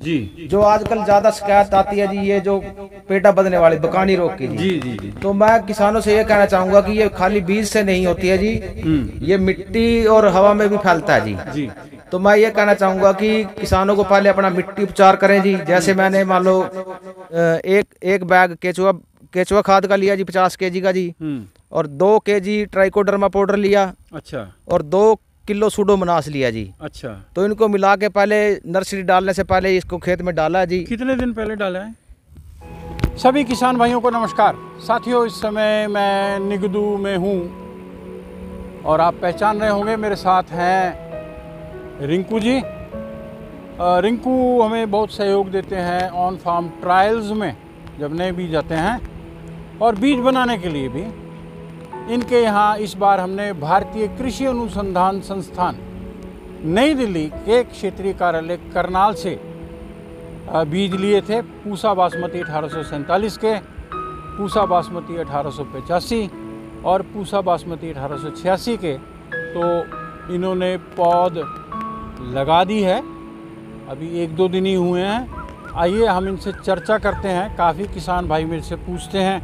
जी। जो आजकल ज्यादा शिकायत आती है जी, ये जो पेटा बदलने वाली बकानी रोग की जी जी जी। तो मैं किसानों से ये कहना चाहूंगा कि ये खाली बीज से नहीं होती है जी, ये मिट्टी और हवा में भी फैलता है जी। जी। तो मैं ये कहना चाहूंगा कि किसानों को पहले अपना मिट्टी उपचार करें जी। जैसे मैंने मान लो एक बैग केचुआ खाद का लिया जी 50 kg का जी, और 2 kg ट्राइकोडर्मा पाउडर लिया। अच्छा। और 2 किलो सूडोमोनास लिया जी। अच्छा। तो इनको मिला के पहले नर्सरी डालने से पहले इसको खेत में डाला जी। कितने दिन पहले डाला है? सभी किसान भाइयों को नमस्कार। साथियों, इस समय मैं निगदू में हूँ और आप पहचान रहे होंगे मेरे साथ हैं रिंकू जी। रिंकू हमें बहुत सहयोग देते हैं ऑन फार्म ट्रायल्स में, जब नए बीज आते हैं और बीज बनाने के लिए भी। इनके यहाँ इस बार हमने भारतीय कृषि अनुसंधान संस्थान नई दिल्ली के क्षेत्रीय कार्यालय करनाल से बीज लिए थे। पूसा बासमती 1847 के, पूसा बासमती 1885 और पूसा बासमती 1886 के। तो इन्होंने पौध लगा दी है, अभी 1-2 दिन ही हुए हैं। आइए हम इनसे चर्चा करते हैं। काफ़ी किसान भाई मेरे से पूछते हैं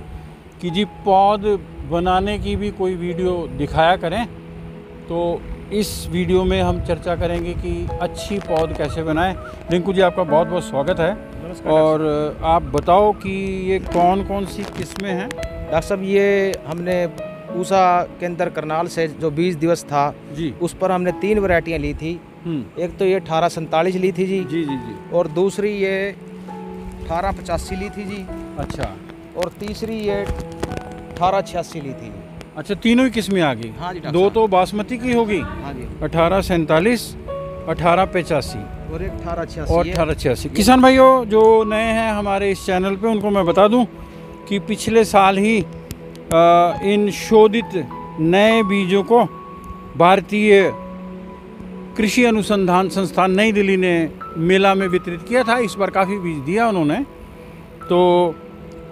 कि जी पौध बनाने की भी कोई वीडियो दिखाया करें, तो इस वीडियो में हम चर्चा करेंगे कि अच्छी पौध कैसे बनाएं। रिंकू जी, आपका बहुत बहुत स्वागत है। और आप बताओ कि ये कौन कौन सी किस्में हैं? डॉक्टर साहब, ये हमने पूसा के अंदर करनाल से जो बीज दिवस था जी, उस पर हमने 3 वैरायटियाँ ली थी। एक तो ये 1847 ली थी जी। जी जी जी। और दूसरी ये 1885 ली थी जी। अच्छा। और तीसरी ये 1886 ली थी। अच्छा, तीनों ही किस्में आ गई? हाँ जी। 2 तो बासमती की होगी। हाँ जी। 1847, 1885 और 1886 और 1886। किसान भाइयों जो नए हैं हमारे इस चैनल पे, उनको मैं बता दूं कि पिछले साल ही इन शोधित नए बीजों को भारतीय कृषि अनुसंधान संस्थान नई दिल्ली ने मेला में वितरित किया था। इस बार काफ़ी बीज दिया उन्होंने। तो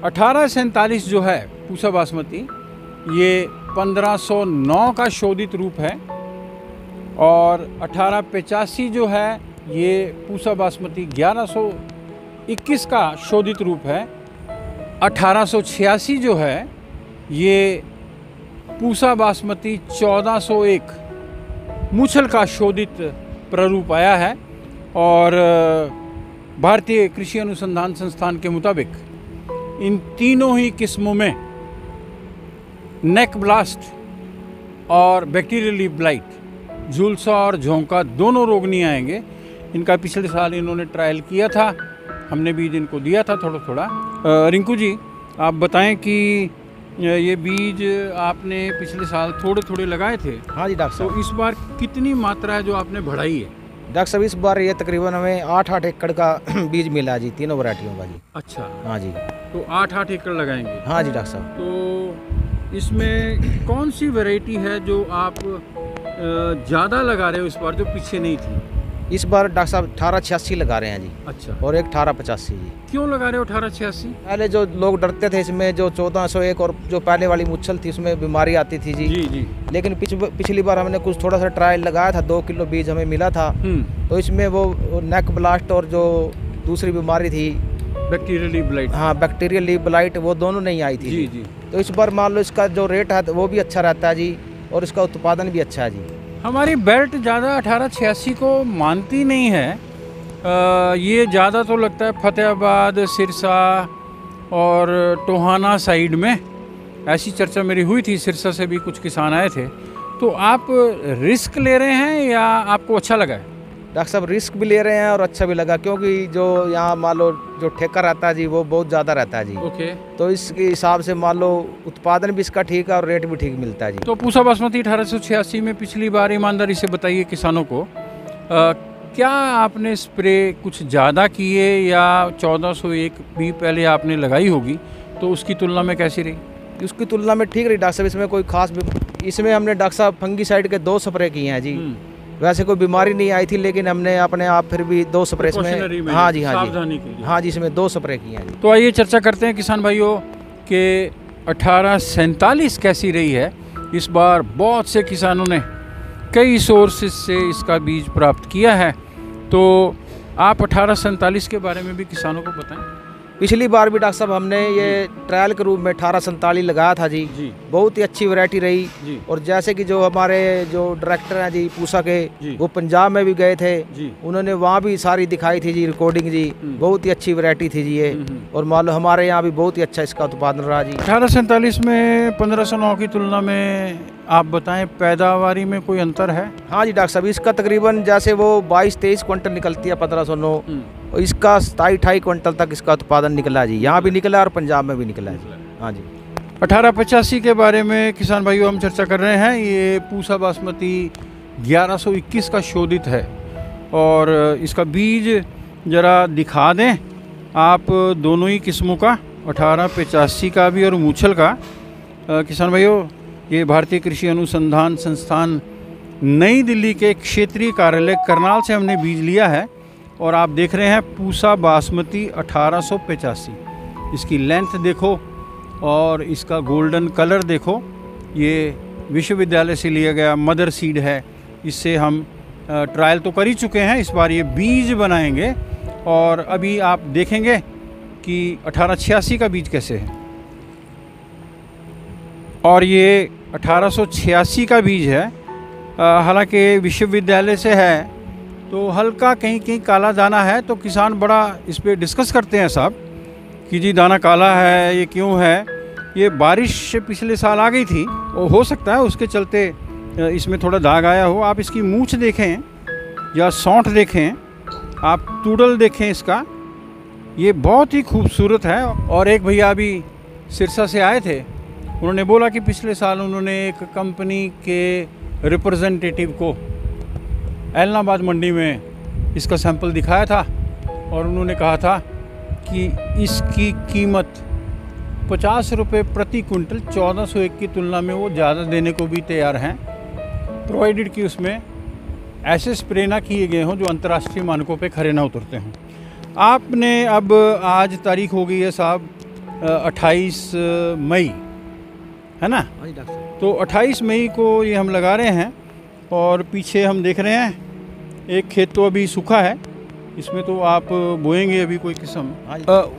1847 जो है पूसा बासमती, ये 1509 का शोधित रूप है। और 1885 जो है ये पूसा बासमती 1121 का शोधित रूप है। 1886 जो है ये पूसा बासमती 1401 मूछल का शोधित प्ररूप आया है। और भारतीय कृषि अनुसंधान संस्थान के मुताबिक इन तीनों ही किस्मों में नेक ब्लास्ट और बैक्टीरियल लीफ ब्लाइट, झुलसा और झोंका दोनों रोग नहीं आएंगे। इनका पिछले साल इन्होंने ट्रायल किया था, हमने बीज इनको दिया था थोड़ा थोड़ा। रिंकू जी, आप बताएं कि ये बीज आपने पिछले साल थोड़े थोड़े लगाए थे? हाँ जी डॉक्टर साहब। तो इस बार कितनी मात्रा है जो आपने बढ़ाई है? डॉक्टर साहब, इस बार ये तकरीबन हमें 8-8 एकड़ का बीज मिला जी, तीनों वैरायटियों का जी। अच्छा। हाँ जी। तो 8-8 एकड़ लगाएंगे? हाँ जी डॉक्टर साहब। तो इसमें कौन सी वैरायटी है जो आप ज़्यादा लगा रहे हो इस बार, जो पीछे नहीं थी? इस बार डॉक्टर साहब 1886 लगा रहे हैं जी। अच्छा। और एक 1885 जी। क्यों लगा रहे हो 1886? पहले जो लोग डरते थे इसमें, जो 1401 और जो पहले वाली मुच्छल थी उसमें बीमारी आती थी जी। जी जी। लेकिन पिछली बार हमने कुछ थोड़ा सा ट्रायल लगाया था, 2 किलो बीज हमें मिला था। तो इसमें वो नेक ब्लास्ट और जो दूसरी बीमारी थी बैक्टीरियल लीफ ब्लाइट, हाँ बैक्टीरियल लीफ ब्लाइट, वो दोनों नहीं आई थी। जी जी। तो इस बार मान लो इसका जो रेट है वो भी अच्छा रहता है जी, और इसका उत्पादन भी अच्छा है जी। हमारी बेल्ट ज़्यादा 1886 को मानती नहीं है। ये ज़्यादा तो लगता है फतेहाबाद, सिरसा और टोहाना साइड में, ऐसी चर्चा मेरी हुई थी। सिरसा से भी कुछ किसान आए थे। तो आप रिस्क ले रहे हैं या आपको अच्छा लगा है? डॉक्टर साहब, रिस्क भी ले रहे हैं और अच्छा भी लगा, क्योंकि जो यहाँ मान लो जो ठेका रहता है जी वो बहुत ज़्यादा रहता है जी। ओके। तो इसके हिसाब से मान लो उत्पादन भी इसका ठीक है और रेट भी ठीक मिलता है जी। तो पूसा बासमती 1886 में पिछली बार, ईमानदारी से बताइए किसानों को, क्या आपने स्प्रे कुछ ज़्यादा किए या 1401 भी पहले आपने लगाई होगी, तो उसकी तुलना में कैसी रही? उसकी तुलना में ठीक रही डॉक्टर साहब। इसमें कोई खास इसमें हमने डॉक्टर साहब फंगीसाइड के 2 स्प्रे किए हैं जी। वैसे कोई बीमारी नहीं आई थी, लेकिन हमने अपने आप फिर भी 2 स्प्रे में, हाँ जी हाँ जी, हाँ जी, इसमें 2 स्प्रे किए हैं जी। तो आइए चर्चा करते हैं किसान भाइयों कि 1847 कैसी रही है। इस बार बहुत से किसानों ने कई सोर्सेज से इसका बीज प्राप्त किया है। तो आप 1847 के बारे में भी किसानों को बताएं। पिछली बार भी डॉक्टर साहब हमने ये ट्रायल के रूप में 1847 लगाया था जी। बहुत ही अच्छी वैरायटी रही जी। और जैसे कि जो हमारे जो डायरेक्टर हैं जी पूसा के जी। वो पंजाब में भी गए थे जी। उन्होंने वहाँ भी सारी दिखाई थी जी रिकॉर्डिंग जी। बहुत ही अच्छी वैरायटी थी जी ये और मान लो हमारे यहाँ भी बहुत ही अच्छा इसका उत्पादन रहा जी। 1847 में 1509 की तुलना में आप बताएं पैदावारी में कोई अंतर है? हाँ जी डॉक्टर साहब, इसका तकरीबन जैसे वो 22-23 क्विंटल निकलती है 1509 और इसका 27-28 क्विंटल तक इसका उत्पादन निकला जी। यहाँ भी निकला और पंजाब में भी निकला है। हाँ जी। 1885 के बारे में किसान भाइयों हम चर्चा कर रहे हैं। ये पूसा बासमती 1121 का शोधित है और इसका बीज ज़रा दिखा दें आप दोनों ही किस्मों का, 1885 का भी और मूछल का। किसान भाइयों, ये भारतीय कृषि अनुसंधान संस्थान नई दिल्ली के क्षेत्रीय कार्यालय करनाल से हमने बीज लिया है और आप देख रहे हैं पूसा बासमती 1885। इसकी लेंथ देखो और इसका गोल्डन कलर देखो। ये विश्वविद्यालय से लिया गया मदर सीड है। इससे हम ट्रायल तो कर ही चुके हैं, इस बार ये बीज बनाएंगे और अभी आप देखेंगे कि 1886 का बीज कैसे है। और ये 1886 का बीज है, हालांकि विश्वविद्यालय से है तो हल्का कहीं कहीं काला दाना है। तो किसान बड़ा इस पे डिस्कस करते हैं साहब कि जी दाना काला है, ये क्यों है? ये बारिश पिछले साल आ गई थी और हो सकता है उसके चलते इसमें थोड़ा दाग आया हो। आप इसकी मूंछ देखें या सौंठ देखें, आप टूडल देखें इसका, ये बहुत ही खूबसूरत है। और एक भैया अभी सिरसा से आए थे, उन्होंने बोला कि पिछले साल उन्होंने एक कंपनी के रिप्रेजेंटेटिव को एलनाबाद मंडी में इसका सैंपल दिखाया था और उन्होंने कहा था कि इसकी कीमत 50 रुपये प्रति कुंटल 1401 की तुलना में वो ज़्यादा देने को भी तैयार हैं, प्रोवाइडेड कि उसमें ऐसे स्प्रे ना किए गए हों जो अंतर्राष्ट्रीय मानकों पे खरे ना उतरते हों। आपने अब आज तारीख हो गई है साहब 28 मई, है ना? तो 28 मई को ये हम लगा रहे हैं और पीछे हम देख रहे हैं एक खेत तो अभी सूखा है, इसमें तो आप बोएंगे अभी कोई किस्म।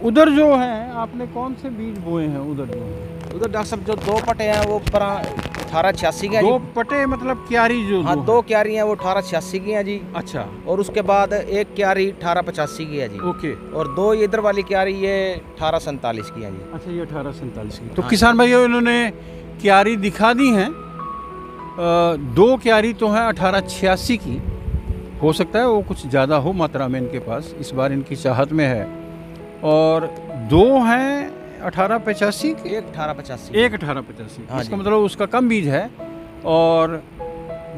उधर जो है आपने कौन से बीज बोए हैं? उधर जो है उधर डॉक्टर साहब जो 2 पटे हैं वो 1886 के हैं। 2 पटे मतलब क्यारी जो? हाँ, 2 क्यारी हैं वो 1886 की हैं जी। अच्छा। और उसके बाद एक क्यारी 1885 की है जी। ओके। और 2 इधर वाली क्यारी ये 1847 की है जी। अच्छा, ये 1847 की। तो किसान भाइयों इन्होंने क्यारी दिखा दी हैं। 2 क्यारी तो हैं 1886 की, हो सकता है वो कुछ ज़्यादा हो मात्रा में इनके पास, इस बार इनकी चाहत में है। और 2 हैं 1885 की, एक 1885, एक 1885। हाँ, इसका मतलब उसका कम बीज है। और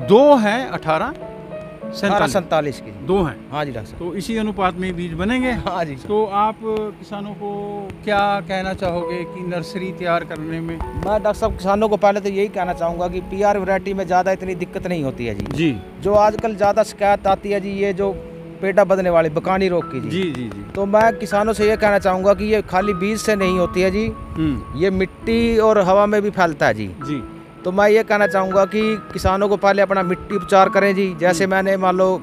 2 हैं 1847 की। 2 हैं। हाँ जी डॉक्टर साहब। तो इसी अनुपात में बीज बनेंगे। हाँ जी। तो आप किसानों को क्या कहना चाहोगे कि नर्सरी तैयार करने में? मैं डॉक्टर साहब किसानों को पहले तो यही कहना चाहूँगा कि पीआर वैरायटी में ज़्यादा इतनी दिक्कत नहीं होती है जी। जो आजकल ज़्यादा शिकायत आती है जी, ये जो पेटा बदने वाली बकानी रोग की जी। तो मैं किसानों से ये कहना चाहूँगा कि ये खाली बीज से नहीं होती है जी, ये मिट्टी और हवा में भी फैलता है जी। तो मैं ये कहना चाहूँगा कि किसानों को पहले अपना मिट्टी उपचार करें जी। जैसे मैंने मान लो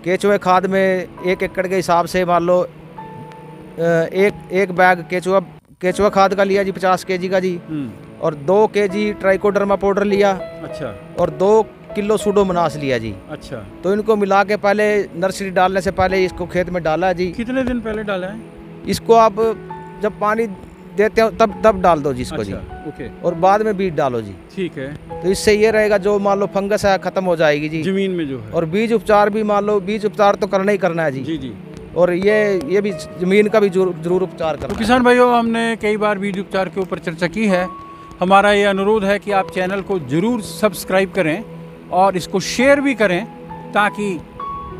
केचुए खाद में 1 एकड़ के हिसाब से मान लो एक बैग केचुआ खाद का लिया जी 50 kg का जी। और 2 kg ट्राइकोडर्मा पाउडर लिया। अच्छा। और 2 किलो सूडोमोनास लिया जी। अच्छा। तो इनको मिला के पहले नर्सरी डालने से पहले इसको खेत में डाला जी। कितने दिन पहले डाला है इसको? आप जब पानी देते हो तब डाल दो जी इसको। अच्छा, जी। ओके। और बाद में बीज डालो जी। ठीक है। तो इससे ये रहेगा जो मान लो फंगस है खत्म हो जाएगी जी जमीन में जो है। और बीज उपचार भी मान लो, बीज उपचार तो करना ही करना है जी। और ये भी जमीन का भी जरूर उपचार करना। तो किसान भाइयों, हमने कई बार बीज उपचार के ऊपर चर्चा की है। हमारा ये अनुरोध है कि आप चैनल को जरूर सब्सक्राइब करें और इसको शेयर भी करें ताकि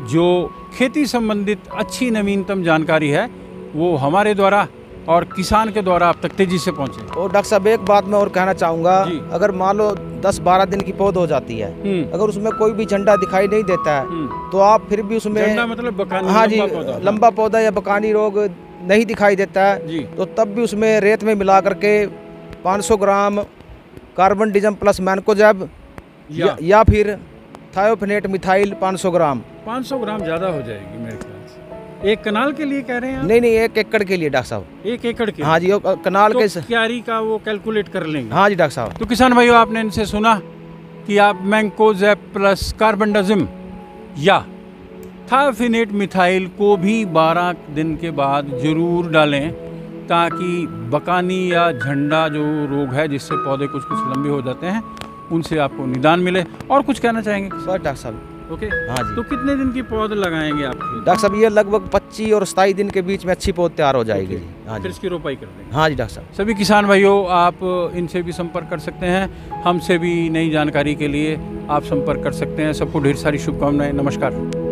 जो खेती संबंधित अच्छी नवीनतम जानकारी है वो हमारे द्वारा और किसान के द्वारा आप तक तेजी से पहुंचे। और डॉक्टर साहब एक बात मैं और कहना चाहूँगा, अगर मान लो 10-12 दिन की पौध हो जाती है, अगर उसमें कोई भी झंडा दिखाई नहीं देता है तो आप फिर भी उसमें झंडा मतलब बकानी, हाँ जी, लंबा पौधा या बकानी रोग नहीं दिखाई देता है तो तब भी उसमें रेत में मिला करके 500 ग्राम कार्बन डिजम प्लस मैनकोजैब या फिर थायोफेनेट मिथाइल 500 ग्राम। 500 ग्राम ज़्यादा हो जाएगी मेरे ख्याल से। एक कनाल के लिए कह रहे हैं आप? नहीं नहीं, 1 एकड़ के लिए डॉक्टर साहब। 1 एकड़ के? हाँ जी, वो कनाल तो के क्यारी का वो कैलकुलेट कर लेंगे। हाँ जी डॉक्टर साहब। तो किसान भाइयों, आपने इनसे सुना कि आप मैंकोजेब प्लस कार्बेंडाजिम या थायोफिनेट मिथाइल को भी 12 दिन के बाद ज़रूर डालें, ताकि बकानी या झंडा जो रोग है जिससे पौधे कुछ कुछ लंबे हो जाते हैं, उनसे आपको निदान मिले। और कुछ कहना चाहेंगे? बस डॉक्टर साहब। ओके। हाँ जी। तो कितने दिन की पौध लगाएंगे आप? डॉक्टर साहब ये लगभग 25 और 27 दिन के बीच में अच्छी पौध तैयार हो जाएगी। हाँ फिर जी। इसकी रोपाई कर देंगे। हाँ जी डॉक्टर साहब। सभी किसान भाइयों, आप इनसे भी संपर्क कर सकते हैं, हमसे भी नई जानकारी के लिए आप संपर्क कर सकते हैं। सबको ढेर सारी शुभकामनाएं। नमस्कार।